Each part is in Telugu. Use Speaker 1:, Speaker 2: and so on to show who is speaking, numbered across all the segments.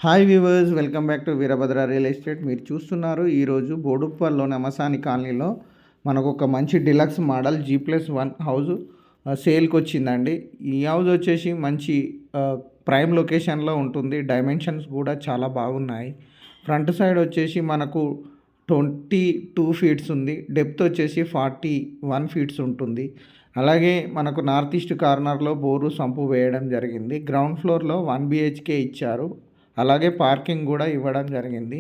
Speaker 1: Hi viewers, welcome back to Veerabhadra real estate. మీరు చూస్తున్నారు ఈరోజు బోడుప్పల్లో నమసాని కాలనీలో మనకు ఒక మంచి డిలక్స్ మోడల్ G+1 హౌస్ సేల్కి వచ్చిందండి. ఈ హౌస్ వచ్చేసి మంచి ప్రైమ్ లొకేషన్లో ఉంటుంది. డైమెన్షన్స్ కూడా చాలా బాగున్నాయి. ఫ్రంట్ సైడ్ వచ్చేసి మనకు 22 ఫీట్స్ ఉంది. డెప్త్ వచ్చేసి 41 ఫీట్స్ ఉంటుంది. అలాగే మనకు నార్త్ ఈస్ట్ కార్నర్లో బోరు సంపు వేయడం జరిగింది. గ్రౌండ్ ఫ్లోర్లో 1 BHK ఇచ్చారు. అలాగే పార్కింగ్ కూడా ఇవ్వడం జరిగింది.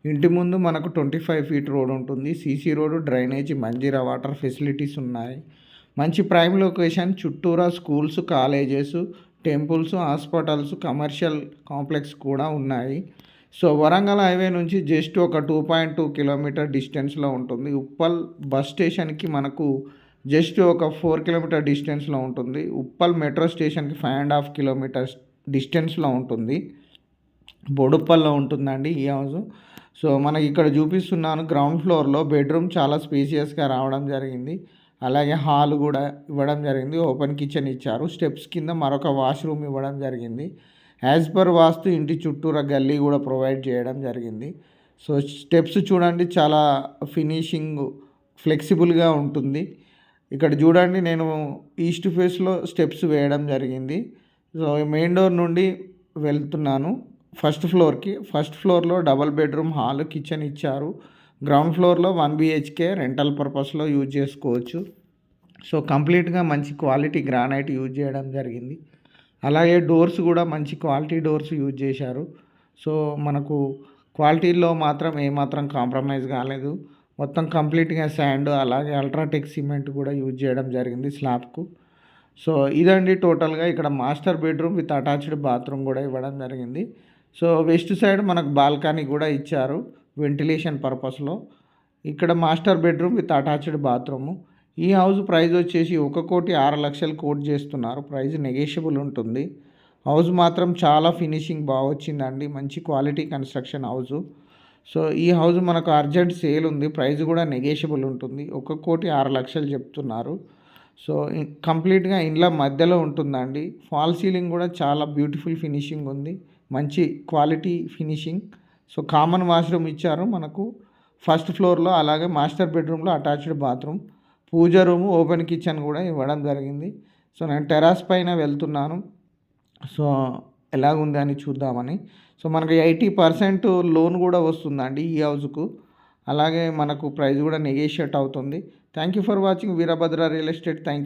Speaker 1: ఇంటి ముందు మనకు 25 ఫీట్ రోడ్ ఉంటుంది. CC road, drainage, Manjira water facilities ఉన్నాయి. మంచి ప్రైమ్ లొకేషన్. చుట్టూరా schools, colleges, temples, hospitals, commercial complex కూడా ఉన్నాయి. సో వరంగల్ హైవే నుంచి జస్ట్ ఒక 2.2 కిలోమీటర్ డిస్టెన్స్లో ఉంటుంది. ఉప్పల్ బస్ స్టేషన్కి మనకు జస్ట్ ఒక 4 కిలోమీటర్ డిస్టెన్స్లో ఉంటుంది. ఉప్పల్ మెట్రో స్టేషన్కి 5.5 కిలోమీటర్స్ డిస్టెన్స్లో ఉంటుంది. బోడుప్పల్లో ఉంటుందండి ఈ హౌస్. సో మనకి ఇక్కడ చూపిస్తున్నాను. గ్రౌండ్ ఫ్లోర్లో బెడ్రూమ్ చాలా స్పేసియస్గా రావడం జరిగింది. అలాగే హాల్ కూడా ఇవ్వడం జరిగింది. ఓపెన్ కిచెన్ ఇచ్చారు. స్టెప్స్ కింద మరొక వాష్రూమ్ ఇవ్వడం జరిగింది. యాజ్ పర్ వాస్తు ఇంటి చుట్టూరా గల్లీ కూడా ప్రొవైడ్ చేయడం జరిగింది. సో స్టెప్స్ చూడండి, చాలా ఫినిషింగ్ ఫ్లెక్సిబుల్గా ఉంటుంది. ఇక్కడ చూడండి, నేను ఈస్ట్ ఫేస్లో స్టెప్స్ వేయడం జరిగింది. సో మెయిన్ డోర్ నుండి వెళ్తున్నాను ఫస్ట్ ఫ్లోర్లో డబల్ బెడ్రూమ్, హాల్, కిచెన్ ఇచ్చారు. గ్రౌండ్ ఫ్లోర్లో 1 BHK రెంటల్ పర్పస్లో యూజ్ చేసుకోవచ్చు. సో కంప్లీట్గా మంచి క్వాలిటీ గ్రానైట్ యూజ్ చేయడం జరిగింది. అలాగే డోర్స్ కూడా మంచి క్వాలిటీ డోర్స్ యూజ్ చేశారు. సో మనకు క్వాలిటీలో మాత్రం ఏమాత్రం కాంప్రమైజ్ కాలేదు. మొత్తం కంప్లీట్గా శాండ్, అలాగే అల్ట్రాటెక్ సిమెంట్ కూడా యూజ్ చేయడం జరిగింది స్లాబ్కు. సో ఇదండి టోటల్గా. ఇక్కడ master bedroom with attached bathroom కూడా ఇవ్వడం జరిగింది. సో వెస్ట్ సైడ్ మనకు బాల్కనీ కూడా ఇచ్చారు వెంటిలేషన్ పర్పస్లో. ఇక్కడ master bedroom with attached bathroom. ఈ హౌస్ ప్రైస్ వచ్చేసి 1,06,00,000 కోట్ చేస్తున్నారు. ప్రైస్ నెగోషియబుల్ ఉంటుంది. హౌస్ మాత్రం చాలా ఫినిషింగ్ బాగా వచ్చిందండి. మంచి క్వాలిటీ కన్స్ట్రక్షన్ హౌసు. సో ఈ హౌస్ మనకు అర్జెంట్ సేల్ ఉంది. ప్రైస్ కూడా నెగోషియబుల్ ఉంటుంది. 1,06,00,000 చెప్తున్నారు. సో కంప్లీట్గా ఇండ్ల మధ్యలో ఉంటుందండి. ఫాల్ సీలింగ్ కూడా చాలా బ్యూటిఫుల్ ఫినిషింగ్ ఉంది. మంచి quality finishing. So common washroom ఇచ్చారు మనకు ఫస్ట్ ఫ్లోర్లో. అలాగే మాస్టర్ బెడ్రూమ్లో అటాచ్డ్ బాత్రూమ్, పూజ రూము, ఓపెన్ కిచెన్ కూడా ఇవ్వడం జరిగింది. సో నేను టెర్రస్ పైన వెళ్తున్నాను. సో ఎలాగుంది అని చూద్దామని. సో మనకు 80% లోన్ కూడా వస్తుందండి ఈ హౌస్కు. అలాగే మనకు ప్రైస్ కూడా నెగోషియేట్ అవుతుంది. Thank you for watching Veerabhadra real estate. Thank you.